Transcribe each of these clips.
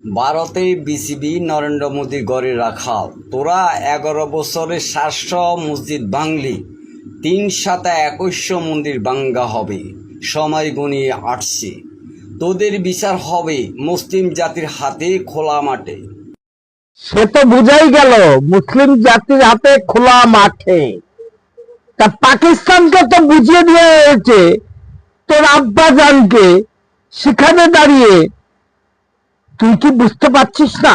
ভারতে বিসিবি নরেন্দ্র মোদী গড়ে রাখাও তোরা 11 বছরে 700 মসজিদ ভাঙলি, 3/7 মন্দির ভাঙ্গা হবে, সময় গনিয়ে আসছে। তোদের বিচার হবে মুসলিম জাতির হাতে খোলা মাঠে। সে তো বুঝাই গেল মুসলিম জাতির হাতে খোলা মাঠে। তা পাকিস্তানকে তো বুঝিয়ে দেওয়া হয়েছে তোর আব্বাজানকে, সেখানে দাঁড়িয়ে তুই কি বুঝতে পারছিস না?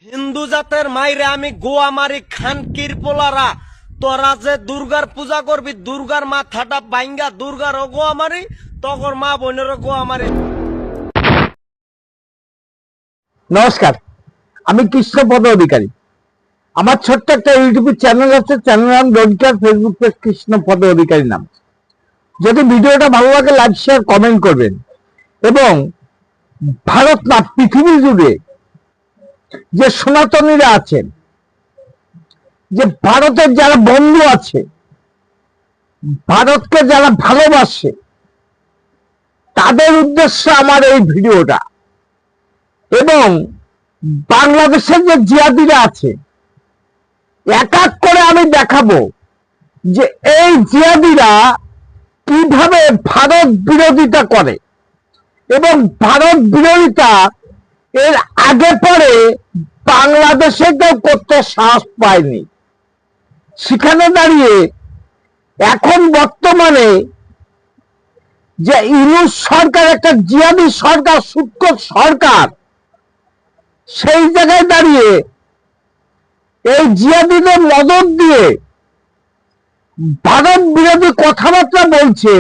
হিন্দু জাতের মাইরে আমি গোয়া মারি খানকির পোলারা, তোরা যে দুর্গার পূজা করবি, দুর্গার মাথাটা বাইঙ্গা দুর্গার গোয়া মারি, তখন মা বোনের গোয়া মারি। নমস্কার, আমি কৃষ্ণপদ অধিকারী। আমার ছোট্ট একটা ইউটিউব চ্যানেল আছে, চ্যানেল নাম রোডকার, ফেসবুক পেজ কৃষ্ণপদ অধিকারী নাম। যদি ভিডিওটা ভালো লাগে লাইক শেয়ার কমেন্ট করবেন। এবং ভারত না পৃথিবী জুড়ে যে সনাতনীরা আছেন, যে ভারতের যারা বন্ধু আছে, ভারতকে যারা ভালোবাসে, তাদের উদ্দেশ্যে আমার এই ভিডিওটা। এবং বাংলাদেশের যে জিহাদিরা আছে, এক এক করে আমি দেখাবো যে এই জিহাদিরা কিভাবে ভারত বিরোধিতা করে এবং ভারত বিরোধিতা এর আগে পরে বাংলাদেশে কেউ করতে সাহস পায়নি। সেখানে দাঁড়িয়ে এখন বর্তমানে যে ইউনূস সরকার একটা জিহাদি সরকার, সুৎখোর সরকার, সেই জায়গায় দাঁড়িয়ে এই জিহাদিদের মদদ দিয়ে ভারত বিরোধী কথাবার্তা বলছে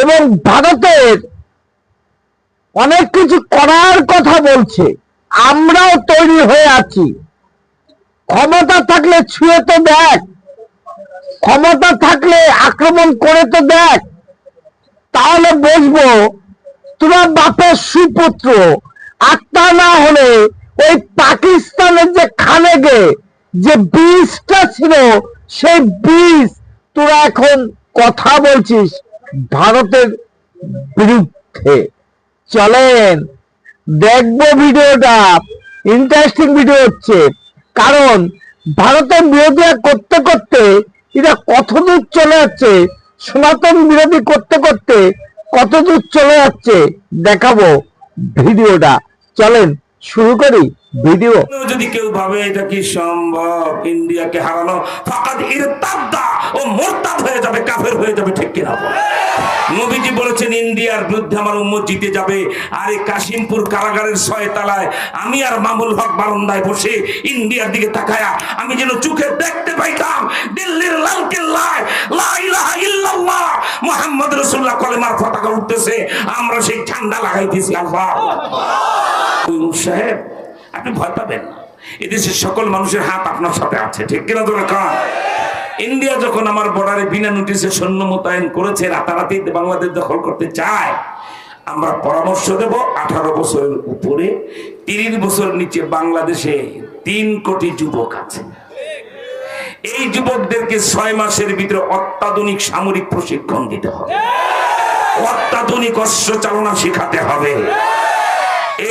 এবং ভারতের অনেক কিছু করার কথা বলছে। আমরাও তৈরি হয়ে আছি। ক্ষমতা থাকলে ছুঁয়ে তো দেখ, ক্ষমতা থাকলে আক্রমণ করে তো দেখ, তাহলে বুঝবো তোরা বাপের সুপুত্র। আর তা না হলে ওই পাকিস্তানের যে খানেগে যে বীজটা ছিল, সেই বীজ তোরা এখন কথা বলছিস ভারতের বিরুদ্ধে। চলেন দেখবো ভিডিওটা, ইন্টারেস্টিং ভিডিও হচ্ছে। কারণ ভারতের বিরোধিতা করতে করতে এটা কতদূর চলে যাচ্ছে, সনাতন বিরোধী করতে করতে কতদূর চলে যাচ্ছে দেখাবো ভিডিওটা। চলেন শুরু করি ভিডিও। যদি কেউ ভাবে এটা কি সম্ভব ইন্ডিয়াকে হারানো, ফাকাদ ইরতাদ্দা, ও মুরতাদ হয়ে যাবে, কাফের হয়ে যাবে, ঠিক কিনা? নবীজি বলেছেন ইন্ডিয়ার বিরুদ্ধে আমার উম্মত জিতে যাবে। আর এই কাশিমপুর কারাগারের 6 তলায় আমি আর মামুল হক বারান্দায় বসে ইন্ডিয়ার দিকে তাকায়া আমি যেন চোখে দেখতে পাইতাম দিল্লির লাল কেল্লায় লা ইলাহা ইল্লাল্লাহ মুহাম্মদ রাসূলুল্লাহ কলেমার পতাকা উঠতেছে, আমরা সেই ঝান্ডা লাগাইতেছি। আল্লাহ সাহেব, আপনি ভয় পাবেন না, এদেশের সকল মানুষের হাত আপনার সাথে আছে, ঠিক কিনা? ইন্ডিয়া যখন আমার বর্ডারে বিনা নোটিশে সৈন্য মোতায়েন করেছে, রাতারাতি বাংলাদেশ দখল করতে চায়, আমরা পরামর্শ দেব 18 বছরের উপরে 30 বছর নিচে বাংলাদেশে 3 কোটি যুবক আছে। এই যুবকদেরকে 6 মাসের ভিতরে অত্যাধুনিক সামরিক প্রশিক্ষণ দিতে হবে, অত্যাধুনিক অস্ত্র চালনা শেখাতে হবে।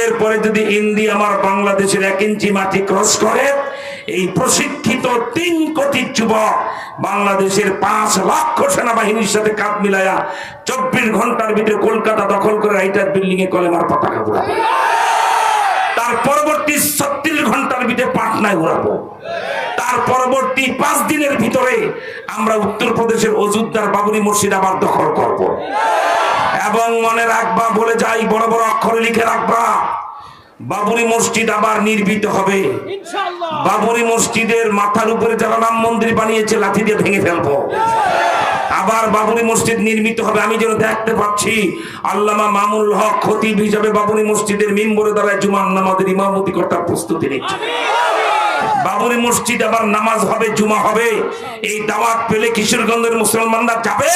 এরপরে যদি ইন্ডিয়া আমার বাংলাদেশের 1 ইঞ্চি মাটি ক্রস করে, এই প্রশিক্ষিত 3 কোটি যুবক বাংলাদেশের 5 লক্ষ সেনাবাহিনীর সাথে কাঁধ মিলায়া 24 ঘন্টার ভিতরে কলকাতা দখল করে রাইটার বিল্ডিং এ কলেমার পতাকা উড়াবে। তার পরবর্তী 36 ঘন্টার ভিতরে পাটনায় উড়াবো। তার পরবর্তী 5 দিনের ভিতরে আমরা উত্তরপ্রদেশের অযোধ্যার বাবরি মসজিদ আবার দখল করব। এবং মনে রাখবা, বলে যাই, বড় বড় অক্ষরে লিখে রাখবা, বাবরি মসজিদ আবার নির্মিত হবে। বাবরি মসজিদের মাথার উপরে যারা রাম মন্দির বানিয়েছে লাঠি দিয়ে ভেঙে ফেলবো। আবার বাবরি মসজিদ নির্মিত হবে। আমি যেন দেখতে পাচ্ছি আল্লামা মামুল হক খতিব হিসাবে বাবরি মসজিদের মিম্বরে দাঁড়ায় জুমার নামাজের ইমামতি করার প্রস্তুতি নিচ্ছে। বাবরি মসজিদ আবার নামাজ হবে, জুমা হবে। এই দাওয়াত পেলে কিশোরগঞ্জের মুসলমানরা যাবে।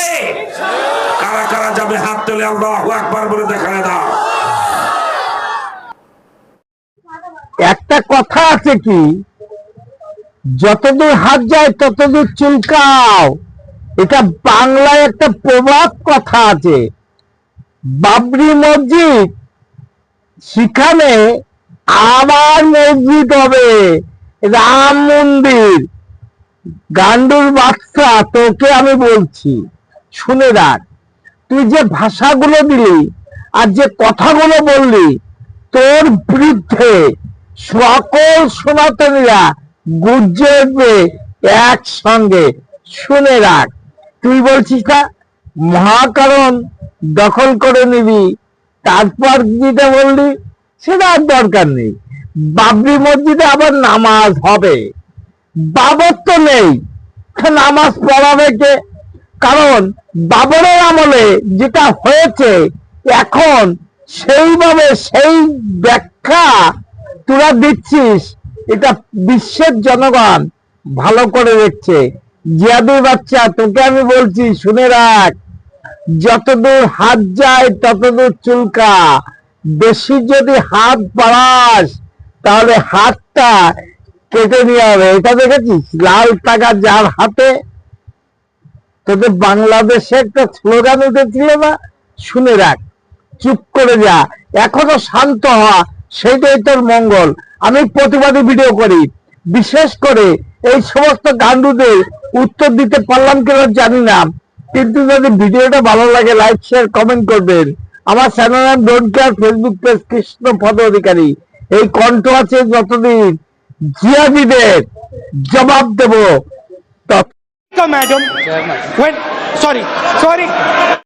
কারা কারা যাবে হাত তোলে, আল্লাহু আকবার বলে দেখায় দাও। একটা কথা আছে কি, যতদূর হাত যায় ততদূর চুলকাও। এটা বাংলায় একটা প্রবাদ কথা আছে। বাবরি মসজিদ সেখানে আমার মসজিদ হবে রাম মন্দির। গান্ডুর বাচ্চা, তোকে আমি বলছি, শুনে রাখ, তুই যে ভাষাগুলো দিলি আর যে কথাগুলো বললি, তোর বিরুদ্ধে সকল সনাতনীরা গুর্জে উঠবে একসঙ্গে। শুনে রাখ, তুই বলছিস না মহাকারণ দখল করে নিবি, তারপর যেটা বললি সেটা আর দরকার নেই। বাবরি মসজিদে আবার নামাজ হবে, বাবর তো নেই, নামাজ পড়াবে কে? কারণ বাবরের আমলে যেটা হয়েছে এখন সেইভাবে সেই ব্যাখ্যা তোরা দিচ্ছিস, এটা বিশ্বের জনগণ ভালো করে দেখছে। জিয়াদুর বাচ্চা, তোকে আমি বলছি, শুনে রাখ, যতদূর হাত যায় ততদূর চুলকা। বেশি যদি হাত বাড়াস তাহলে হাতটা কেটে নিয়ে হবে। এটা দেখেছিস লাল টাকা যার হাতে? তোদের বাংলাদেশে একটা স্লোগান উঠেছিল না? শুনে রাখ, চুপ করে যা, এখনো শান্ত হওয়া, সেইটাই তোর মঙ্গল। আমি প্রতিবাদী ভিডিও করি, বিশেষ করে এই সমস্ত গান্ডুদের উত্তর দিতে পারলাম কিনা জানি না, কিন্তু যদি ভিডিওটা ভালো লাগে লাইক শেয়ার কমেন্ট করবেন। আমার চ্যানেল নাম don't care, Facebook page Krishnapada Adhikari. এই কণ্ঠ আছে যতদিন, জিয়াদিদের জবাব দেব। Madam, when sorry